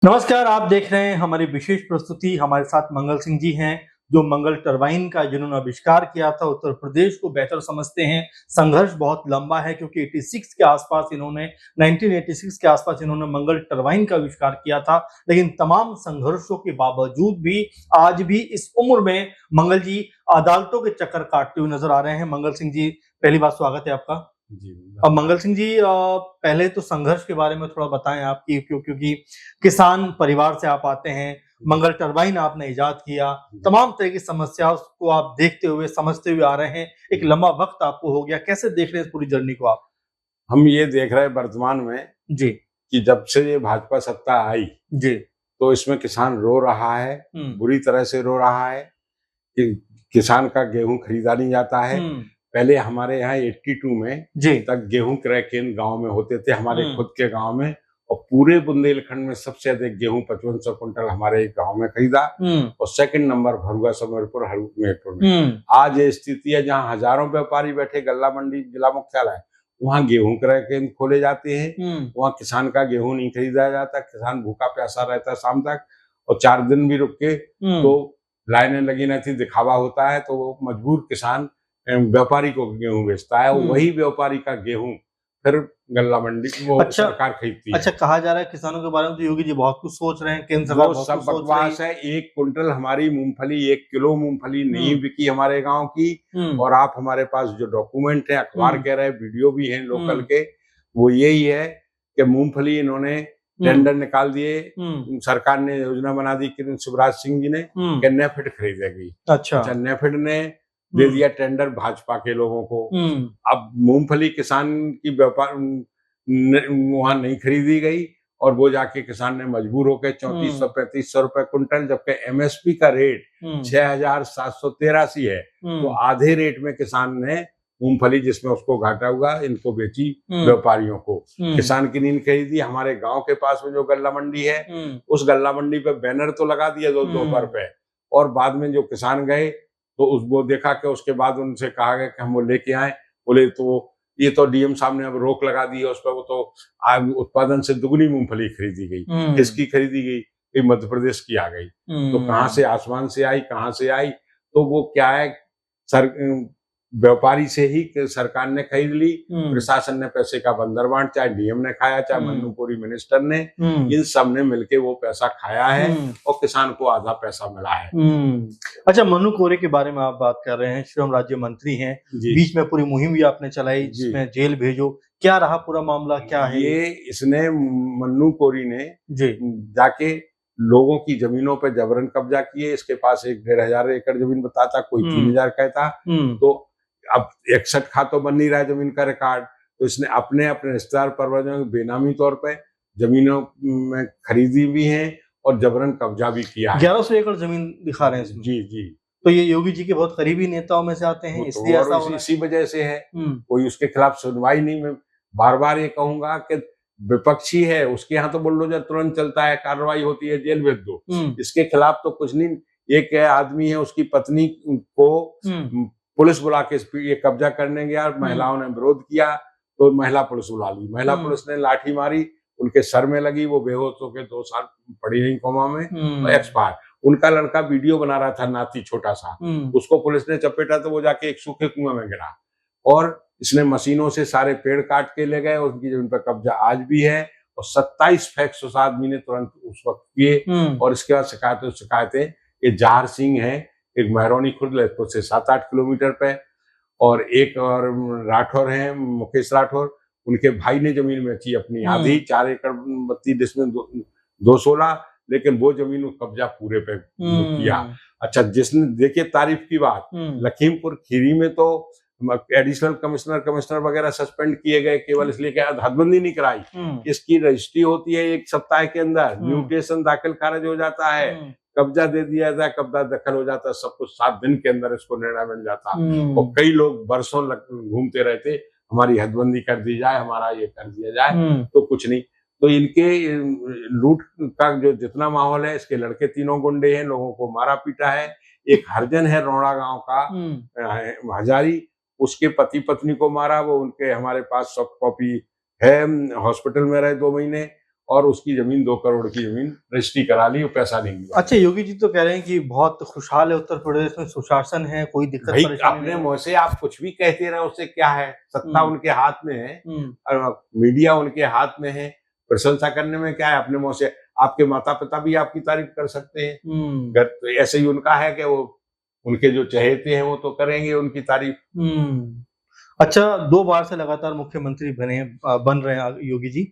नमस्कार, आप देख रहे हैं हमारी विशेष प्रस्तुति। हमारे साथ मंगल सिंह जी हैं, जो मंगल टरबाइन का जिन्होंने आविष्कार किया था, उत्तर प्रदेश को बेहतर समझते हैं। संघर्ष बहुत लंबा है क्योंकि 86 के आसपास इन्होंने 1986 के आसपास इन्होंने मंगल टरबाइन का आविष्कार किया था। लेकिन तमाम संघर्षों के बावजूद भी आज भी इस उम्र में मंगल जी अदालतों के चक्कर काटते हुए नजर आ रहे हैं। मंगल सिंह जी, पहली बात स्वागत है आपका। जी, अब मंगल सिंह जी, पहले तो संघर्ष के बारे में थोड़ा बताएं आप कि क्योंकि किसान परिवार से आप आते हैं, मंगल टरबाइन आपने इजाद किया, तमाम तरह की समस्याओं को आप देखते हुए समझते हुए आ रहे हैं, एक लंबा वक्त आपको हो गया, कैसे देख रहे हैं इस पूरी जर्नी को आप? हम ये देख रहे हैं वर्तमान में जी। कि जब से ये भाजपा सत्ता आई, जी। तो इसमें किसान रो रहा है, हम्म। बुरी तरह से रो रहा है कि किसान का गेहूं खरीदा नहीं जाता है। हम्म। पहले हमारे यहाँ 82 में जी। तक गेहूं क्रय केंद्र गांव में होते थे, हमारे हम्म। खुद के गांव में, और पूरे बुंदेलखंड में सबसे अधिक गेहूं 5500 क्विंटल हमारे गांव में खरीदा, और सेकंड नंबर भरुआ समरपुर हमीरपुर में। आज ये स्थिति है जहां हजारों व्यापारी बैठे, गल्ला मंडी जिला मुख्यालय, वहां गेहूं क्रय केंद्र खोले जाते हैं, वहां किसान का गेहूं नहीं खरीदा जाता, किसान भूखा प्यासा रहता शाम तक, और 4 दिन भी रुक के तो लाइनें लगी रहती, दिखावा होता है, तो वो मजबूर किसान व्यापारी को गेहूं बेचता है, वही व्यापारी का गेहूं फिर गल्ला मंडी वो सरकार खरीदती है। अच्छा, कहा जा रहा है किसानों के बारे में तो योगी जी बहुत कुछ सोच रहे हैं, केंद्र सरकार वो बहुत सब कुछ सोच रही बकवास है। 1 कुंटल हमारी मूंगफली, 1 किलो मूंगफली नहीं बिकी हमारे गांव की, और आप हमारे पास जो डॉक्यूमेंट है, अखबार कह रहे हैं, वीडियो भी है लोकल के, वो यही है कि मूंगफली इन्होंने टेंडर निकाल दिए, सरकार ने योजना बना दी शिवराज सिंह जी ने कि नेफेड खरीदेगी। अच्छा, नेफेड ने दे दिया टेंडर भाजपा के लोगों को। अब मूंगफली किसान की व्यापार वहां नहीं खरीदी गई, और वो जाके किसान ने मजबूर होकर 3400-3500 रुपए कुंटल, जबकि एमएसपी का रेट 6783 है, तो आधे रेट में किसान ने मूंगफली, जिसमें उसको घाटा हुआ, इनको बेची व्यापारियों को। किसान की नींद खरीदी। हमारे गांव के पास में जो गल्ला मंडी है, उस गल्ला मंडी पे बैनर तो लगा दिया दोपहर पे, और बाद में जो किसान गए तो वो देखा कि उसके बाद उनसे कहा गया कि हम वो लेके आए, बोले तो ये तो डीएम साहब ने अब रोक लगा दी है उस पर, वो तो उत्पादन से दुगनी मूंगफली खरीदी गई। किसकी खरीदी गई? ये मध्य प्रदेश की आ गई। तो कहां से आसमान से आई, कहां से आई? तो वो क्या है, व्यापारी से ही सरकार ने खरीद ली, प्रशासन ने पैसे का बंदर बांट, चाहे डीएम ने खाया, चाहे मन्नू कोरी मिनिस्टर ने, इन सब ने मिलके वो पैसा खाया है, और किसान को आधा पैसा मिला है। अच्छा, मन्नू कोरी के बारे में आप बात कर रहे हैं, श्रम राज्य मंत्री हैं, बीच में पूरी मुहिम भी आपने चलाई जिसमें जेल भेजो, क्या रहा पूरा मामला, क्या है ये? इसने मन्नू कोरी ने जाके लोगों की जमीनों पर जबरन कब्जा किए। इसके पास 1,500 एकड़ जमीन बताता, कोई 3,000 कहता। तो अब 61 खा तो बन नहीं रहा है जमीन का रिकॉर्ड, तो इसने अपने रिश्तेदार परवजों बेनामी तौर पे जमीनों में खरीदी भी है और जबरन कब्जा भी किया है। 1100 एकड़ जमीन दिखा रहे हैं इसमें। जी जी। तो ये योगी जी के बहुत करीबी नेताओं में से आते हैं, इसलिए ऐसा हो रहा है। इसी वजह से है, कोई उसके खिलाफ सुनवाई नहीं। मैं बार बार ये कहूंगा कि विपक्षी है, उसके यहाँ तो बुलडोजर तुरंत चलता है, कार्रवाई होती है, जेल भेज दो। इसके खिलाफ तो कुछ नहीं। एक आदमी है, उसकी पत्नी को पुलिस बुला के ये कब्जा करने गया, महिलाओं ने विरोध किया तो महिला पुलिस बुला ली, महिला पुलिस ने लाठी मारी, उनके सर में लगी, वो बेहोश होकर 2 साल पड़ी रही कोमा में, तो एक्सपायर। उनका लड़का वीडियो बना रहा था, नाती छोटा सा, उसको पुलिस ने चपेटा तो वो जाके एक सूखे कुएं में गिरा। और इसने मशीनों से सारे पेड़ काट के ले गए, उनकी जमीन पर कब्जा आज भी है, और 27 फैक्स उस आदमी ने तुरंत उस वक्त किए। और इसके बाद शिकायतें ये जहार सिंह है, एक महरौनी खुर्द लखनऊ से 7-8 किलोमीटर पे, और एक और राठौर है, मुकेश राठौर, उनके भाई ने जमीन बेची अपनी आधी, 4 एकड़ 32 डिसमिल 216, लेकिन वो जमीन कब्जा पूरे पे किया। अच्छा, जिसने देखिए तारीफ की बात, लखीमपुर खीरी में तो एडिशनल कमिश्नर वगैरह सस्पेंड किए गए, केवल इसलिए कि हदबंदी नहीं कराई। इसकी रजिस्ट्री होती है 1 सप्ताह के अंदर, म्यूटेशन दाखिल खारिज हो जाता है, कब्जा दे दिया जाए, कब्जा दखल हो जाता है, सब कुछ 7 दिन के अंदर इसको निर्णय मिल जाता। और कई लोग बरसों घूमते रहते, हमारी हदबंदी कर दी जाए, हमारा ये कर दिया जाए, तो कुछ नहीं। तो इनके लूट का जो जितना माहौल है, इसके लड़के 3 गुंडे हैं, लोगों को मारा पीटा है। एक हरजन है रोड़ा गांव का हजारी, उसके पति पत्नी को मारा, वो उनके हमारे पास सॉफ्ट कॉपी है, हॉस्पिटल में रहे 2 महीने। और उसकी जमीन 2 करोड़ की जमीन रजिस्ट्री करा ली और पैसा नहीं दिया। अच्छा, योगी जी तो कह रहे हैं कि बहुत खुशहाल है उत्तर प्रदेश में, सुशासन है, कोई दिक्कत भाई परेशानी अपने नहीं। मुंह से आप कुछ भी कहते रहे, उससे क्या है? सत्ता उनके हाथ में है और मीडिया उनके हाथ में है। प्रशंसा करने में क्या है? अपने मुंह से आपके माता पिता भी आपकी तारीफ कर सकते हैं। घर तो ऐसे ही उनका है कि वो उनके जो चहेते हैं वो तो करेंगे उनकी तारीफ। अच्छा, 2 बार से लगातार मुख्यमंत्री बन रहे हैं योगी जी।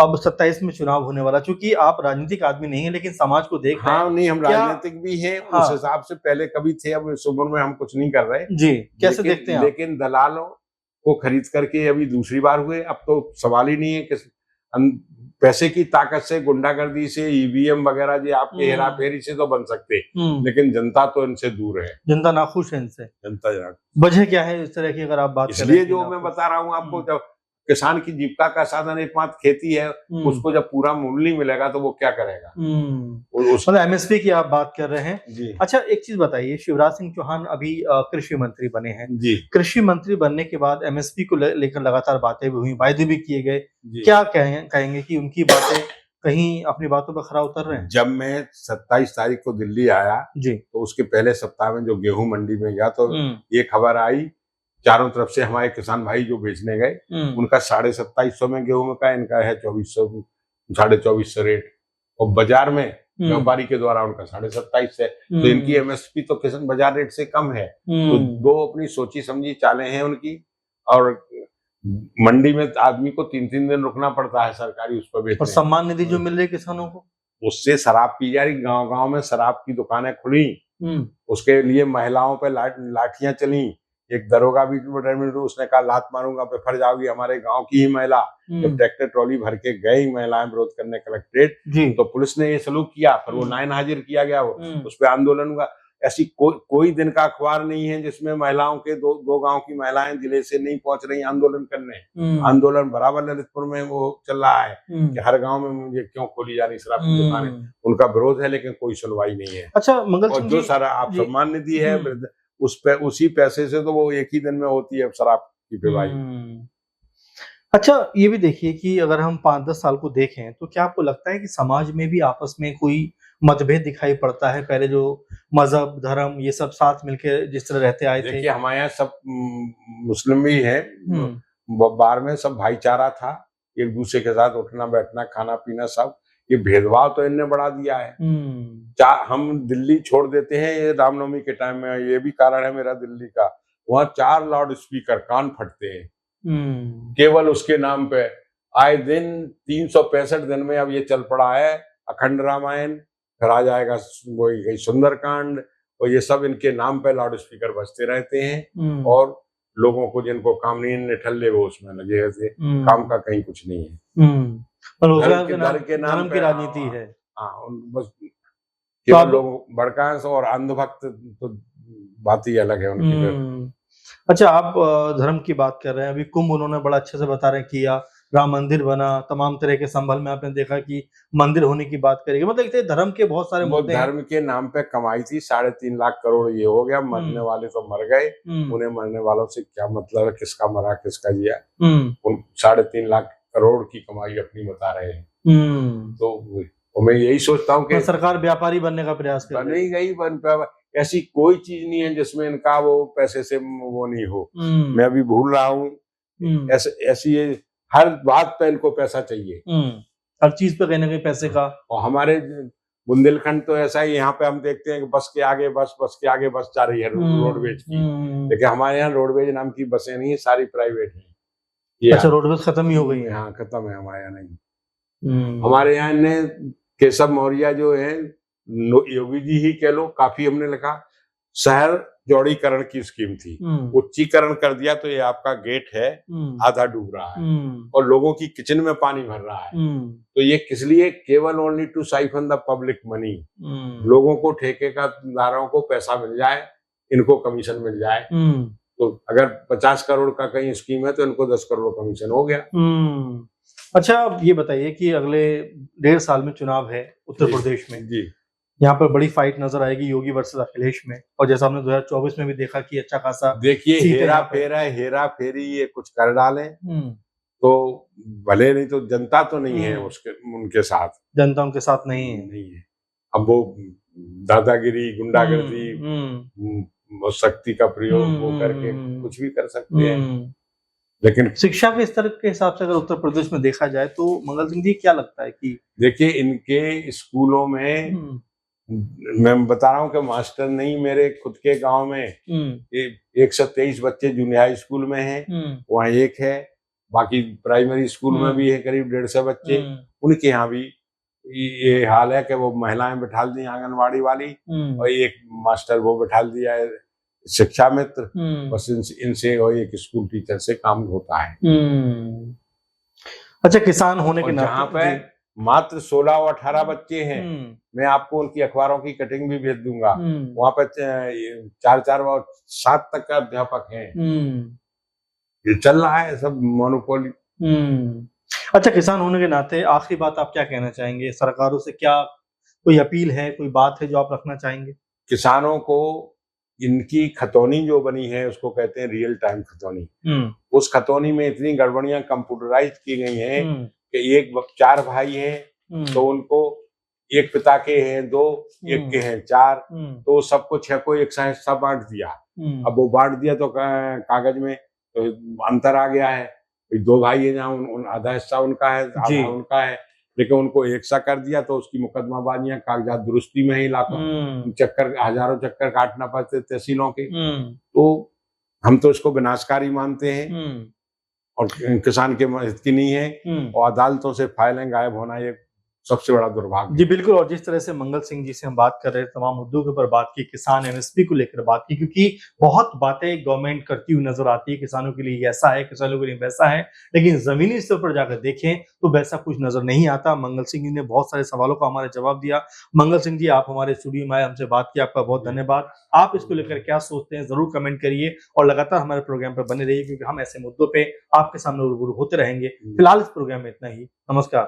अब 27 में चुनाव होने वाला, चूंकि आप राजनीतिक आदमी नहीं है लेकिन समाज को देख रहे हैं। हाँ, नहीं हम राजनीतिक भी हैं, उस हिसाब से पहले कभी थे, अब इस उम्र में हम कुछ नहीं कर रहे जी। कैसे देखते हैं आप? लेकिन दलालों को खरीद करके अभी दूसरी बार हुए, अब तो सवाल ही नहीं है कि पैसे की ताकत से, गुंडागर्दी से, ईवीएम वगैरह जो आपके हेरा फेरी से तो बन सकते, लेकिन जनता तो इनसे दूर है। जनता नाखुश है इनसे। जनता वजह क्या है इस तरह की, अगर आप बात इसलिए जो मैं बता रहा हूँ आपको, जब किसान की जीविका का साधन एकमात्र खेती है, उसको जब पूरा मूल्य नहीं मिलेगा तो वो क्या करेगा? मतलब एमएसपी की आप बात कर रहे हैं जी। अच्छा, एक चीज बताइए, शिवराज सिंह चौहान अभी कृषि मंत्री बने हैं जी। कृषि मंत्री बनने के बाद एमएसपी को लेकर लगातार बातें भी हुई, वायदे भी किए गए। क्या कहेंगे कि उनकी बातें कहीं अपनी बातों पर खरा उतर रहे हैं? जब मैं 27 तारीख को दिल्ली आया जी, तो उसके पहले सप्ताह में जो गेहूं मंडी में गया तो ये खबर आई चारों तरफ से, हमारे किसान भाई जो बेचने गए उनका 2750 में गेहूं का, इनका है 2400 2450 रेट, और बाजार में व्यापारी के द्वारा उनका 2750 है। तो इनकी एमएसपी तो किसान बाजार रेट से कम है। तो दो अपनी सोची समझी चालें हैं उनकी, और मंडी में आदमी को 3-3 दिन रुकना पड़ता है सरकारी उस पर बेचने। और सम्मान निधि जो मिल रही है किसानों को, उससे शराब पी जा रही, गांव-गांव में शराब की दुकानें खुली, उसके लिए महिलाओं पे लाठियां चली। एक दरोगा भी उसने कहा लात मारूंगा बेफर जाओगी, हमारे गांव की ही महिला। जब ट्रैक्टर ट्रॉली भर के गई महिलाएं विरोध करने कलेक्ट्रेट, तो पुलिस ने ये सलूक किया, फिर वो नायन हाजिर किया गया, वो उस पर आंदोलन हुआ। ऐसी कोई दिन का अखबार नहीं है जिसमें महिलाओं के दो गांव की महिलाएं जिले से नहीं पहुंच रही आंदोलन करने। आंदोलन बराबर ललितपुर में वो चल रहा है कि हर गांव में मुझे क्यों खोली जा रही शराब की दुकानें। उनका विरोध है लेकिन कोई सुनवाई नहीं है। अच्छा, मंगल और जो सारा आप सम्मान निधि है उसी पैसे से तो वो एक ही दिन में होती है शराब की पिवाई। अच्छा, ये भी देखिए कि अगर हम 5-10 साल को देखें तो क्या आपको लगता है कि समाज में भी आपस में कोई मतभेद दिखाई पड़ता है? पहले जो मजहब, धर्म, ये सब साथ मिलकर जिस तरह रहते आए थे। देखिए हमारे यहाँ सब मुस्लिम भी है, बार में सब भाईचारा था, एक दूसरे के साथ उठना बैठना खाना पीना सब। ये भेदभाव तो इनने बढ़ा दिया है। हम दिल्ली छोड़ देते हैं ये रामनवमी के टाइम में, ये भी कारण है मेरा दिल्ली का, वहाँ 4 लाउड स्पीकर कान फटते हैं केवल उसके नाम पे। आए दिन 365 दिन में अब ये चल पड़ा है अखंड रामायण, फिर आ जाएगा वही सुंदरकांड, और ये सब इनके नाम पे लाउड स्पीकर बजते रहते हैं। और लोगों को जिनको काम नहीं निठल्ले वो उसमें लगे रहते, काम का कहीं कुछ नहीं है। धर्म के नाम की राजनीति है। हाँ, बस केवल लोग बड़कांश और अंधभक्त तो बात ही अलग है उनकी। अच्छा, आप धर्म की बात कर रहे हैं, अभी कुंभ उन्होंने बड़ा अच्छे से बता रहे किया, राम मंदिर बना, तमाम तरह के संभल में आपने देखा कि मंदिर होने की बात करेगी। मतलब धर्म के बहुत सारे मुद्दे हैं। धर्म के नाम पे कमाई थी 3.5 लाख करोड़, ये हो गया। मरने वाले तो मर गए, उन्हें मरने वालों से क्या मतलब है, किसका मरा किसका जिया। 3.5 लाख करोड़ की कमाई अपनी बता रहे हैं। तो मैं यही सोचता हूँ कि सरकार व्यापारी बनने का प्रयास कर रही है। गई ऐसी कोई चीज नहीं है जिसमें इनका वो पैसे से वो नहीं हो। मैं अभी भूल रहा हूँ ऐसी हर बात पे इनको पैसा चाहिए, हर चीज पे कहीं ना कहीं पैसे का। और हमारे बुंदेलखंड तो ऐसा ही, यहाँ पे हम देखते हैं कि बस के आगे बस जा रही है रोडवेज की, लेकिन हमारे यहाँ रोडवेज नाम की बसें नहीं है, सारी प्राइवेट है। अच्छा, रोडवेज खत्म ही हो गई है? हाँ खत्म है, हमारे यहाँ नहीं। हमारे यहाँ ने केशव मौर्य जो है, योगी जी ही कह लो, काफी हमने लिखा, शहर चौड़ीकरण की स्कीम थी, उच्चीकरण कर दिया तो ये आपका गेट है आधा डूब रहा है और लोगों की किचन में पानी भर रहा है। तो ये किस लिए? केवल only to siphon the public money. लोगों को ठेकेदारों को पैसा मिल जाए, इनको कमीशन मिल जाए। तो अगर 50 करोड़ का कहीं स्कीम है तो इनको 10 करोड़ कमीशन हो गया। अच्छा, अब ये बताइए कि अगले 1.5 साल में चुनाव है उत्तर प्रदेश में जी, यहाँ पर बड़ी फाइट नजर आएगी योगी वर्सेस अखिलेश में, और जैसा हमने 2024 में भी देखा कि अच्छा खासा देखिए हेरा फेरी ये कुछ कर डाले तो भले, नहीं तो जनता तो नहीं है हम्म। उनके साथ, जनता उनके साथ नहीं है। नहीं है। अब वो दादागिरी, गुंडागर्दी, वो शक्ति का प्रयोग वो करके कुछ भी कर सकते हैं। लेकिन शिक्षा के स्तर के हिसाब से अगर उत्तर प्रदेश में देखा जाए तो मंगल सिंह जी क्या लगता है कि देखिए, इनके स्कूलों में मैं बता रहा हूँ कि मास्टर नहीं, मेरे खुद के गांव में 123 बच्चे जूनियर हाई स्कूल में हैं, वहाँ एक है, बाकी प्राइमरी स्कूल में भी है करीब 150 बच्चे। उनके यहाँ भी ये हाल है कि वो महिलाएं बैठा दी आंगनवाड़ी वाली, और एक मास्टर वो बैठा दिया है शिक्षा मित्र। बस इनसे और एक स्कूल टीचर से काम होता है। अच्छा, किसान होने के जहाँ पे मात्र 16 और 18 बच्चे हैं, मैं आपको उनकी अखबारों की कटिंग भी भेज दूंगा, वहां पे 4 और 7 तक का अध्यापक हैं। ये चल रहा है सब मोनोपोली। अच्छा, किसान होने के नाते आखिरी बात आप क्या कहना चाहेंगे? सरकारों से क्या कोई अपील है, कोई बात है जो आप रखना चाहेंगे? किसानों को इनकी खतौनी जो बनी है उसको कहते हैं रियल टाइम खतौनी। उस खतौनी में इतनी गड़बड़ियां कंप्यूटराइज की गई हैं कि 4 भाई हैं तो उनको एक पिता के हैं 2, एक के हैं 4, तो सबको 6 को एक सा हिस्सा बांट दिया। अब वो बांट दिया तो कागज में तो अंतर आ गया है, 2 भाई है जहाँ आधा हिस्सा उनका है, आधा उनका है, लेकिन उनको एक सा कर दिया तो उसकी मुकदमाबाजियां, कागजात दुरुस्ती में ही लाखों चक्कर, हजारों चक्कर काटना पड़ते तहसीलों के। तो हम तो इसको विनाशकारी मानते हैं और किसान के हित की नहीं है, और अदालतों से फाइलें गायब होना ये सबसे बड़ा दुर्भाग्य। जी बिल्कुल, और जिस तरह से मंगल सिंह जी से हम बात कर रहे हैं, तमाम मुद्दों के ऊपर बात की, किसान एमएसपी को लेकर बात की, क्योंकि बहुत बातें गवर्नमेंट करती हुई नजर आती है, किसानों के लिए ऐसा है, किसानों के लिए वैसा है, लेकिन जमीनी स्तर पर जाकर देखें तो वैसा कुछ नजर नहीं आता। मंगल सिंह जी ने बहुत सारे सवालों का हमारे जवाब दिया। मंगल सिंह जी, आप हमारे स्टूडियो में आए, हमसे बात की, आपका बहुत धन्यवाद। आप इसको लेकर क्या सोचते हैं जरूर कमेंट करिए और लगातार हमारे प्रोग्राम पर बने रहिए, क्योंकि हम ऐसे मुद्दों पर आपके सामने रूबरू होते रहेंगे। फिलहाल इस प्रोग्राम में इतना ही। नमस्कार।